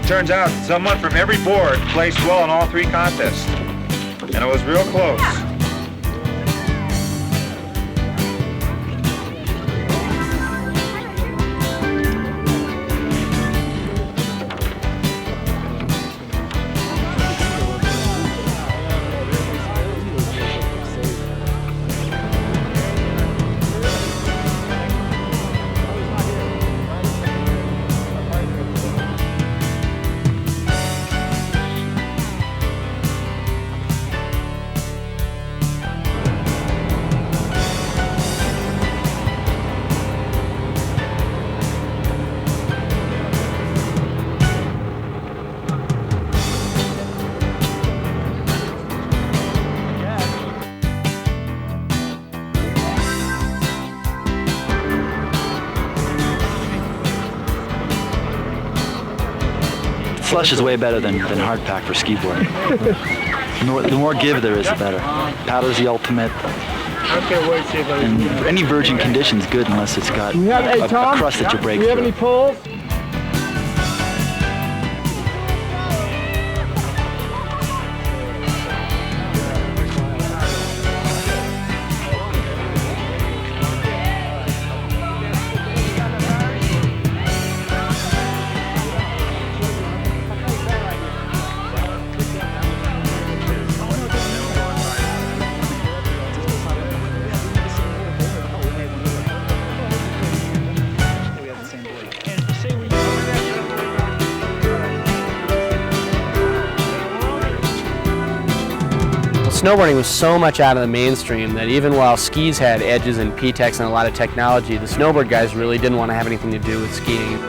turns out someone from every board placed well in all 3 contests. And it was real close. Slush is way better than hard pack for ski boarding. The more give there is, the better. Powder's the ultimate. And any virgin condition's good unless it's got a crust that you break through. Do you have any poles? Snowboarding was so much out of the mainstream that even while skis had edges and P-Techs and a lot of technology, the snowboard guys really didn't want to have anything to do with skiing.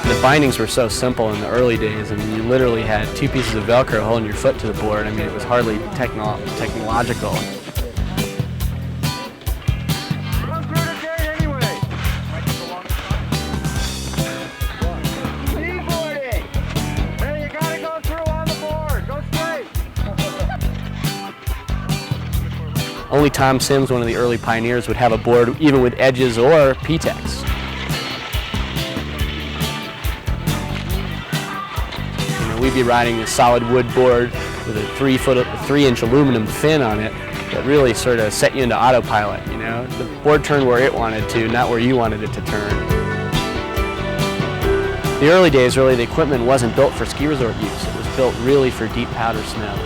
The bindings were so simple in the early days. I mean, you literally had 2 pieces of Velcro holding your foot to the board. I mean, it was hardly technological. Only Tom Sims, one of the early pioneers, would have a board even with edges or P-Techs. You know, we'd be riding a solid wood board with a 3-inch aluminum fin on it that really sort of set you into autopilot. You know, the board turned where it wanted to, not where you wanted it to turn. The early days, really, the equipment wasn't built for ski resort use. It was built really for deep powder snow.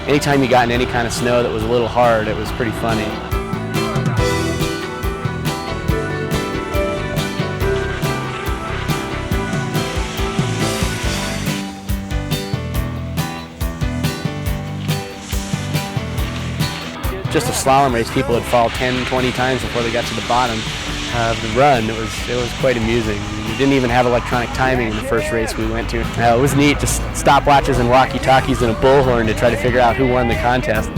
Anytime you got in any kind of snow that was a little hard, it was pretty funny. Just a slalom race, people would fall 10, 20 times before they got to the bottom of the run. It was quite amusing. We didn't even have electronic timing in the first race we went to. It was neat, just stopwatches and walkie-talkies and a bullhorn to try to figure out who won the contest.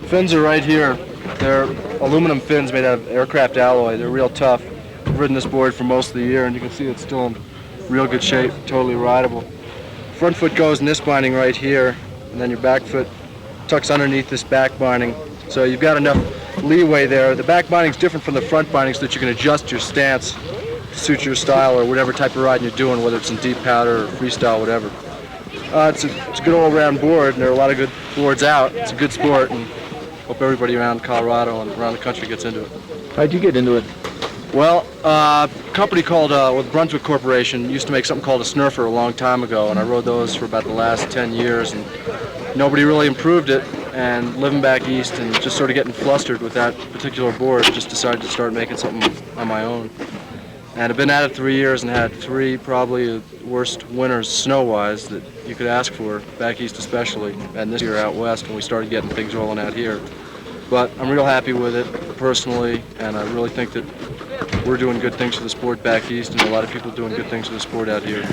Fins are right here. They're aluminum fins made out of aircraft alloy. They're real tough. I've ridden this board for most of the year, and you can see it's still in real good shape, totally rideable. Front foot goes in this binding right here, and then your back foot tucks underneath this back binding. So you've got enough leeway there. The back binding is different from the front binding so that you can adjust your stance to suit your style or whatever type of riding you're doing, whether it's in deep powder or freestyle, whatever. It's a good all-around board, and there are a lot of good boards out. It's a good sport, and hope everybody around Colorado and around the country gets into it. How'd you get into it? Well, a company called Brunswick Corporation used to make something called a Snurfer a long time ago, and I rode those for about the last 10 years, and nobody really improved it. And living back east and just sort of getting flustered with that particular board, just decided to start making something on my own. And I've been at it 3 years and had 3 probably worst winters snow-wise that you could ask for, back east especially, and this year out west when we started getting things rolling out here. But I'm real happy with it personally, and I really think that we're doing good things for the sport back east, and a lot of people doing good things for the sport out here.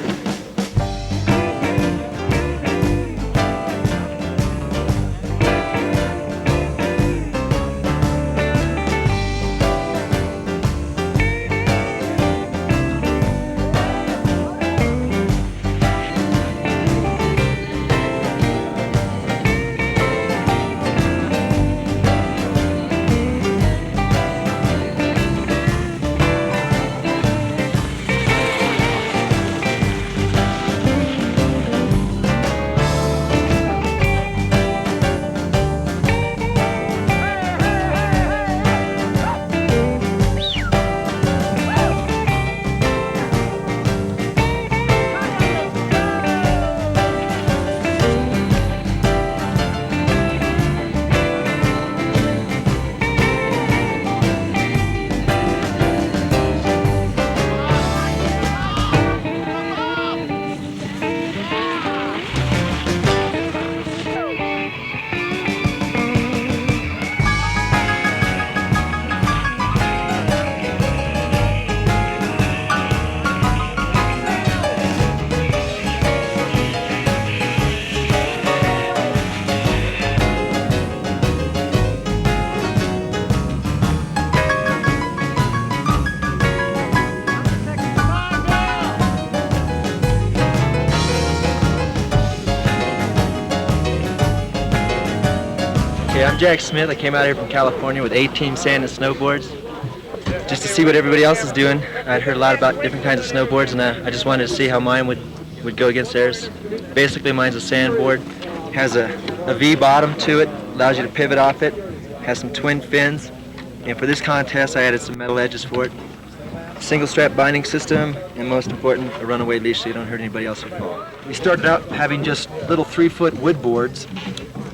Jack Smith. I came out here from California with A-Team Sand and Snowboards just to see what everybody else is doing. I'd heard a lot about different kinds of snowboards, and I just wanted to see how mine would go against theirs. Basically, mine's a sandboard. Has a V bottom to it, allows you to pivot off it, has some twin fins, and for this contest I added some metal edges for it. Single strap binding system, and most important, a runaway leash so you don't hurt anybody else who fall. We started out having just little 3-foot wood boards,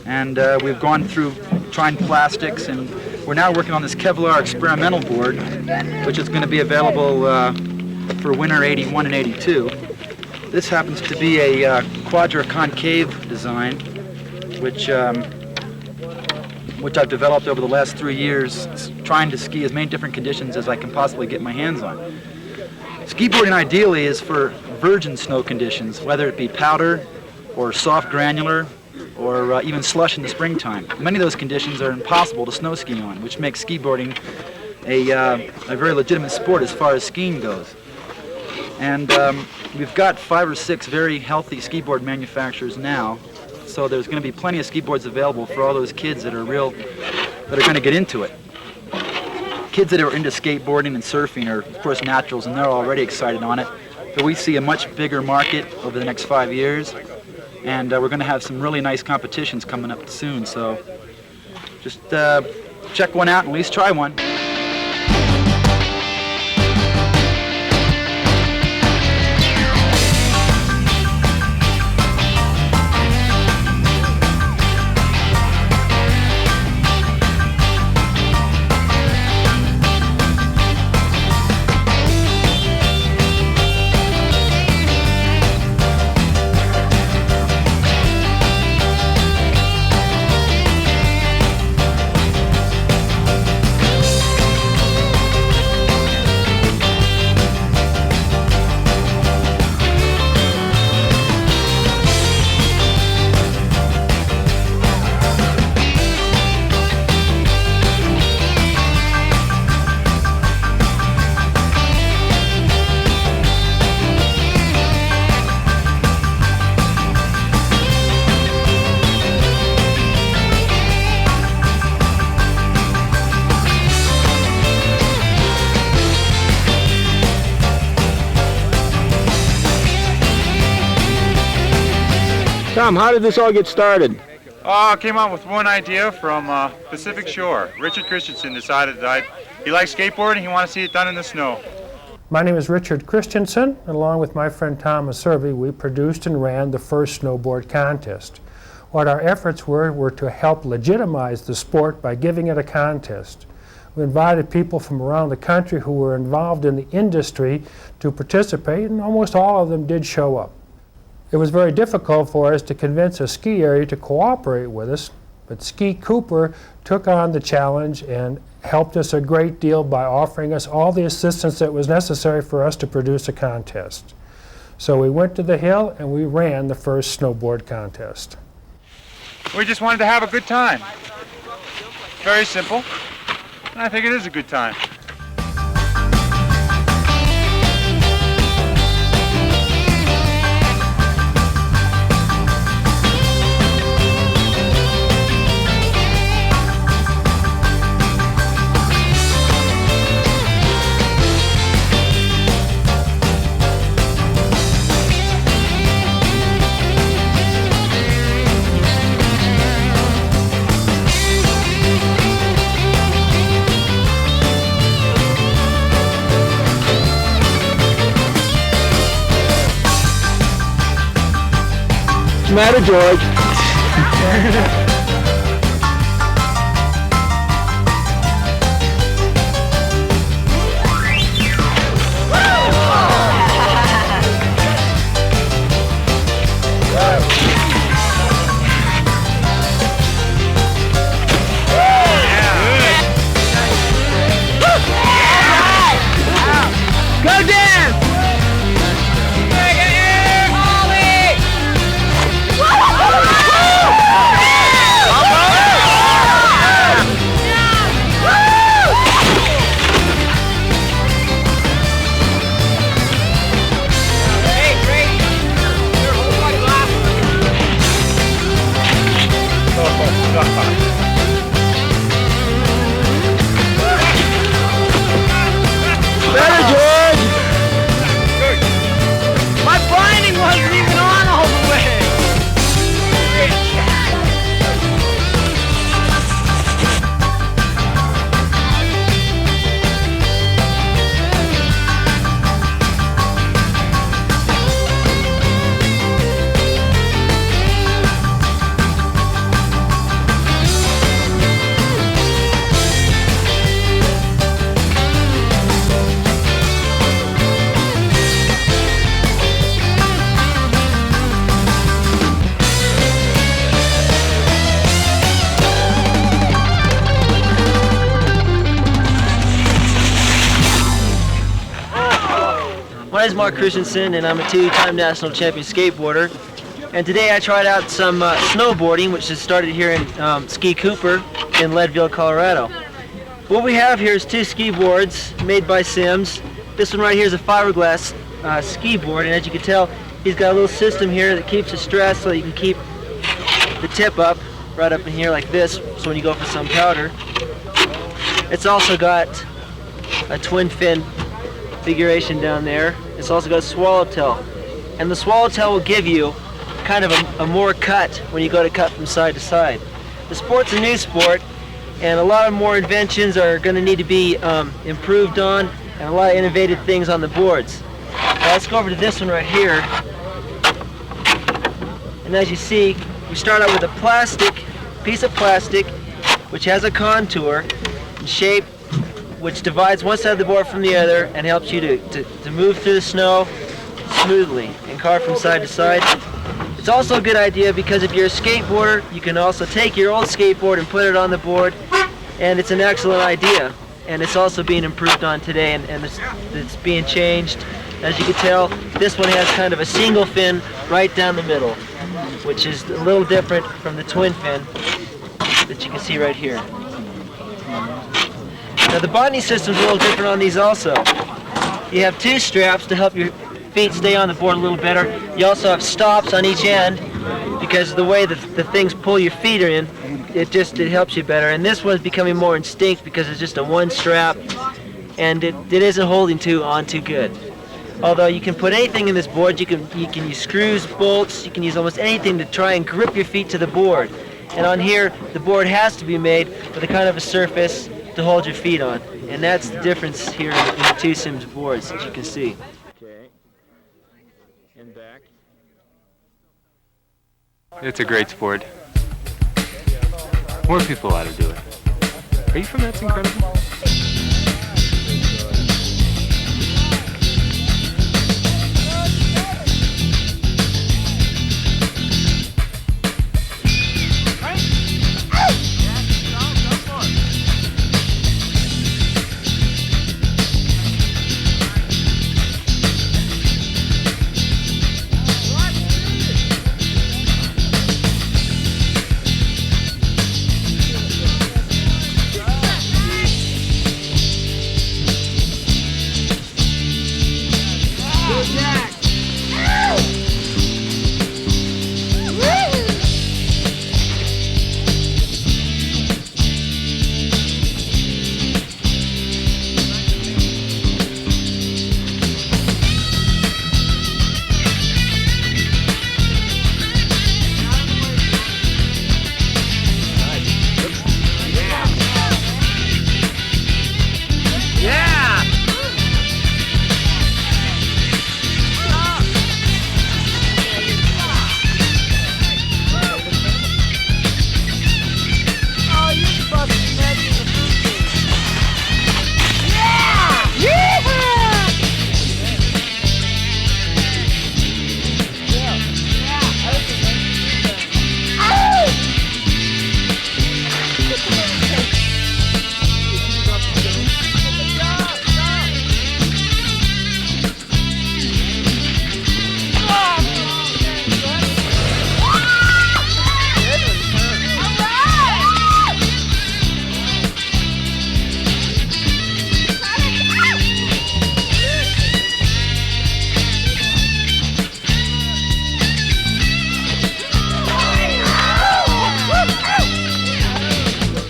and we've gone through trying plastics, and we're now working on this Kevlar experimental board, which is going to be available for winter 81 and 82. This happens to be a quadra-concave design, which I've developed over the last 3 years, trying to ski as many different conditions as I can possibly get my hands on. Ski-boarding ideally is for virgin snow conditions, whether it be powder or soft granular or even slush in the springtime. Many of those conditions are impossible to snow ski on, which makes ski-boarding a very legitimate sport as far as skiing goes. And we've got 5 or 6 very healthy ski board manufacturers now, so there's going to be plenty of ski boards available for all those kids that are going to get into it. Kids that are into skateboarding and surfing are, of course, naturals, and they're already excited on it. But we see a much bigger market over the next 5 years, and we're going to have some really nice competitions coming up soon. So just check one out and at least try one. Tom, how did this all get started? I came up with one idea from Pacific Shore. Richard Christensen decided that he likes skateboarding, he wanted to see it done in the snow. My name is Richard Christiansen, and along with my friend Tom Meservey, we produced and ran the first snowboard contest. What our efforts were to help legitimize the sport by giving it a contest. We invited people from around the country who were involved in the industry to participate, and almost all of them did show up. It was very difficult for us to convince a ski area to cooperate with us, but Ski Cooper took on the challenge and helped us a great deal by offering us all the assistance that was necessary for us to produce a contest. So we went to the hill and we ran the first snowboard contest. We just wanted to have a good time. Very simple. And I think it is a good time. What's the matter, George? My name is Mark Christensen, and I'm a two-time national champion skateboarder. And today I tried out some snowboarding, which is started here in Ski Cooper in Leadville, Colorado. What we have here is two ski boards made by Sims. This one right here is a fiberglass ski board, and as you can tell, he's got a little system here that keeps the stress so you can keep the tip up, right up in here like this, so when you go for some powder. It's also got a twin fin configuration down there. It's also got a swallowtail, and the swallowtail will give you kind of a more cut when you go to cut from side to side. The sport's a new sport, and a lot of more inventions are going to need to be improved on, and a lot of innovative things on the boards. Now let's go over to this one right here. And as you see, we start out with a piece of plastic, which has a contour and shape, which divides one side of the board from the other and helps you to move through the snow smoothly and carve from side to side. It's also a good idea because if you're a skateboarder, you can also take your old skateboard and put it on the board, and it's an excellent idea. And it's also being improved on today, and it's being changed. As you can tell, this one has kind of a single fin right down the middle, which is a little different from the twin fin that you can see right here. Now the bonding system's a little different on these also. You have two straps to help your feet stay on the board a little better. You also have stops on each end because the way that the things pull your feet in, it helps you better. And this one's becoming more instinct because it's just a one strap, and it isn't holding on too good. Although you can put anything in this board, you can use screws, bolts, you can use almost anything to try and grip your feet to the board. And on here, the board has to be made with a kind of a surface to hold your feet on. And that's the difference here in the two Sims boards, as you can see. Okay. And back. It's a great sport. More people ought to do it. Are you from That's Incredible?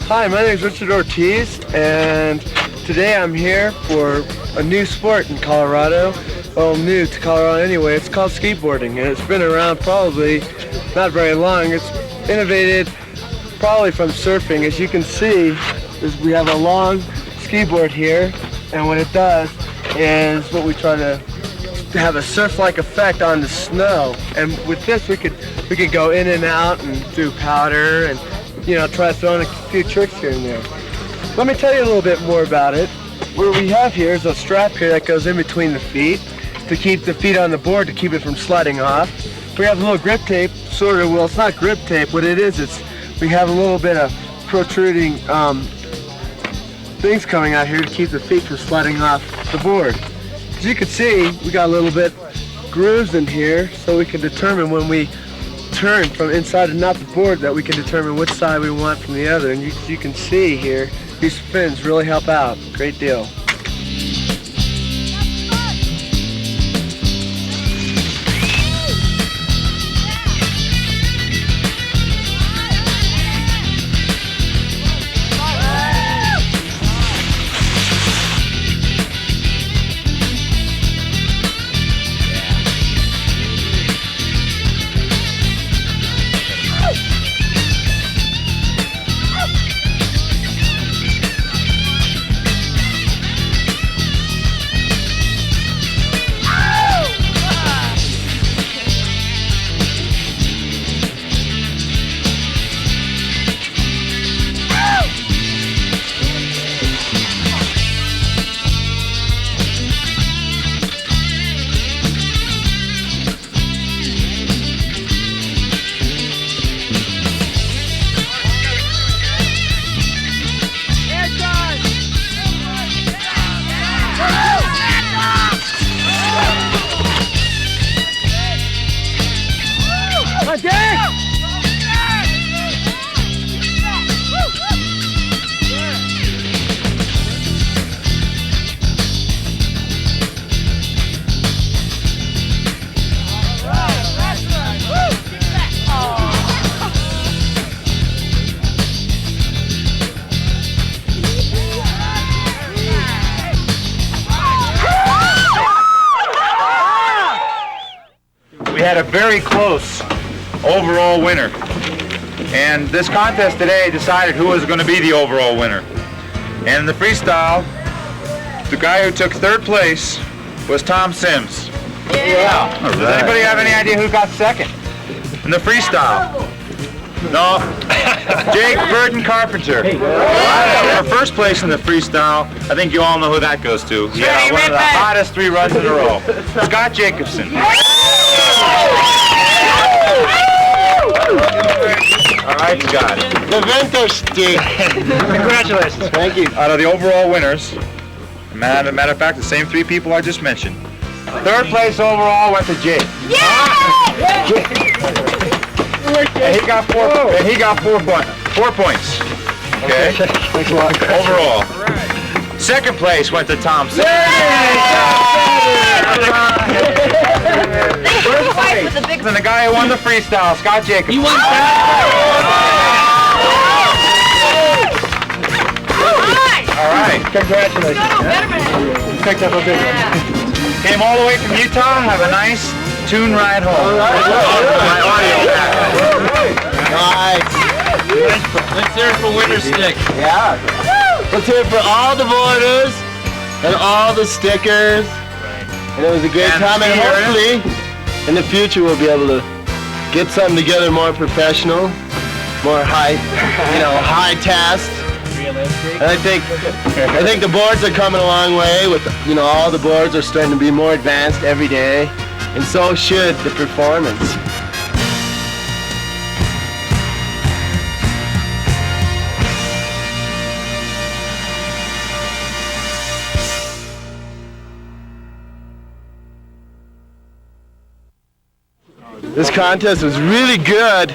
Hi, my name is Richard Ortiz, and today I'm here for a new sport in Colorado. Well, new to Colorado anyway. It's called skateboarding, and it's been around probably not very long. It's innovated probably from surfing. As you can see, we have a long ski board here, and what it does is what we try to have a surf-like effect on the snow. And with this, we could go in and out and do powder and try throwing a few tricks here and there. Let me tell you a little bit more about it. What we have here is a strap here that goes in between the feet to keep the feet on the board, to keep it from sliding off. We have a little grip tape, sort of. Well, it's not grip tape. What it is, we have a little bit of protruding things coming out here to keep the feet from sliding off the board. As you can see, we got a little bit grooves in here, so we can determine when we turn from inside and out the board, that we can determine which side we want from the other. And you can see here, these fins really help out. Great deal. We had a very close overall winner. And this contest today decided who was going to be the overall winner. And in the freestyle, the guy who took third place was Tom Sims. Yeah. Right. Does anybody have any idea who got second in the freestyle? No. Jake Burton Carpenter. For first place in the freestyle, I think you all know who that goes to. Yeah, one of the hottest 3 runs in a row. Scott Jacobson. All right, Scott. The Vento stick. Congratulations. Thank you. Out of the overall winners, matter of fact, the same 3 people I just mentioned. Third place overall went to Jake. And he got 4 points. Okay. Thanks a lot. Overall. Second place went to Tom Sims. First place, and the guy who won the freestyle, Scott Jacobson. He won All right. Congratulations. Picked up a big one. Came all the way from Utah. Have a nice tune ride home. My audio back. Nice. Let's hear it for Winter Stick. Yeah. Let's hear it for all the borders and all the stickers. And it was a great time, and hopefully in the future we'll be able to get something together more professional, more high test. And I think the boards are coming a long way. With all the boards are starting to be more advanced every day, and so should the performance. This contest was really good,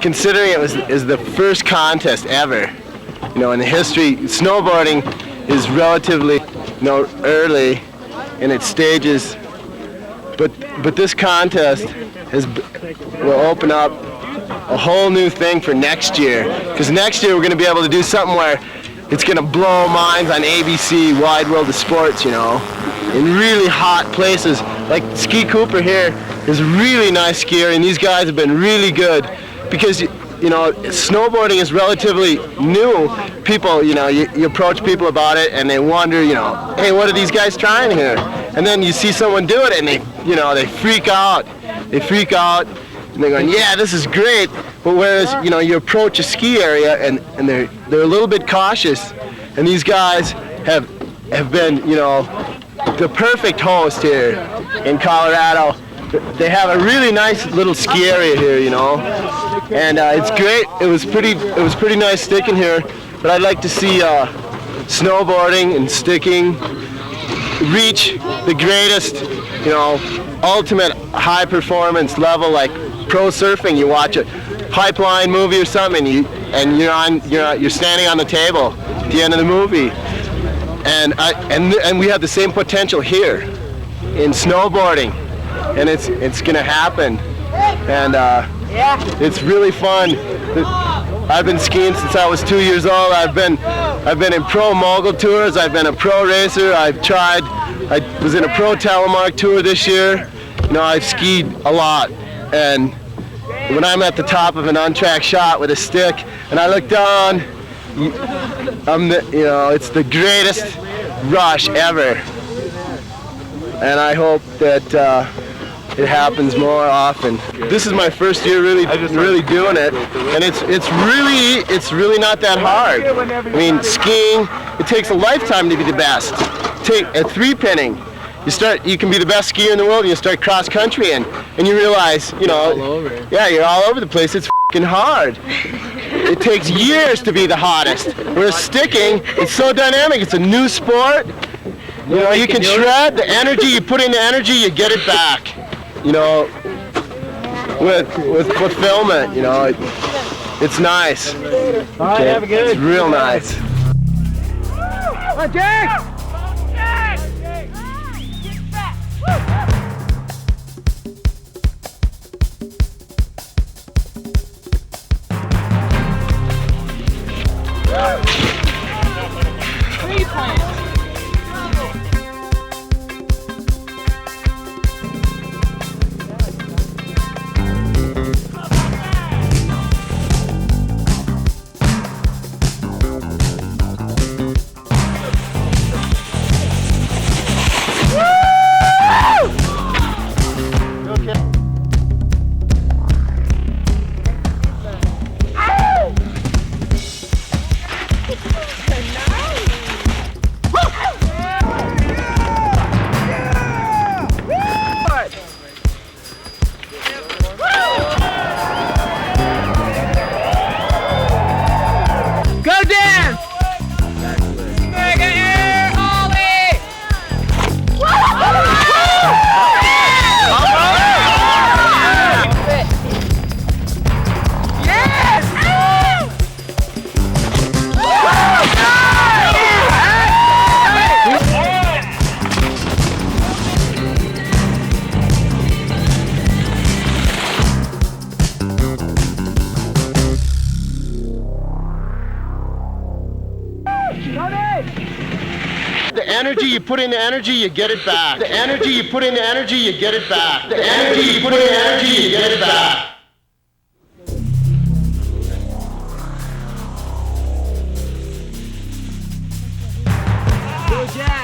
considering it is the first contest ever. In the history, snowboarding is relatively, early in its stages, but this contest will open up a whole new thing for next year. Because next year we're going to be able to do something where it's going to blow minds on ABC, Wide World of Sports, in really hot places. Like Ski Cooper here is a really nice skier, and these guys have been really good because snowboarding is relatively new. People, you approach people about it and they wonder, hey, what are these guys trying here? And then you see someone do it and they freak out. They freak out and they're going, yeah, this is great. But whereas, you approach a ski area and they're a little bit cautious, and these guys have been, the perfect host here in Colorado. They have a really nice little ski area here, and it's great. It was pretty nice sticking here, but I'd like to see snowboarding and sticking reach the greatest, you know, ultimate high performance level, like pro surfing. You watch a Pipeline movie or something, and you're standing on the table at the end of the movie, and we have the same potential here in snowboarding, and it's gonna happen, and it's really fun. I've been skiing since I was 2 years old. I've been in pro mogul tours. I've been a pro racer. I was in a pro telemark tour this year. You know, I've skied a lot, and when I'm at the top of an on-track shot with a stick and I look down, it's the greatest rush ever. And I hope that it happens more often. This is my first year really doing it, and it's really not that hard. I mean, skiing, it takes a lifetime to be the best. Take a three-pinning. You can be the best skier in the world, and you start cross country, and you realize, you know, yeah, you're all over the place. It's f***ing hard. It takes years to be the hottest. Whereas sticking, it's so dynamic. It's a new sport. You know, you can shred the energy. You put in the energy, you get it back. You know, with fulfillment. You know, it's nice. All right, have a good. It's real nice. Come on, Jake! The energy, you put in the energy, you get it back. The energy, you put in the energy, you get it back. The energy, you put in the energy, you get it back. Go, Jack!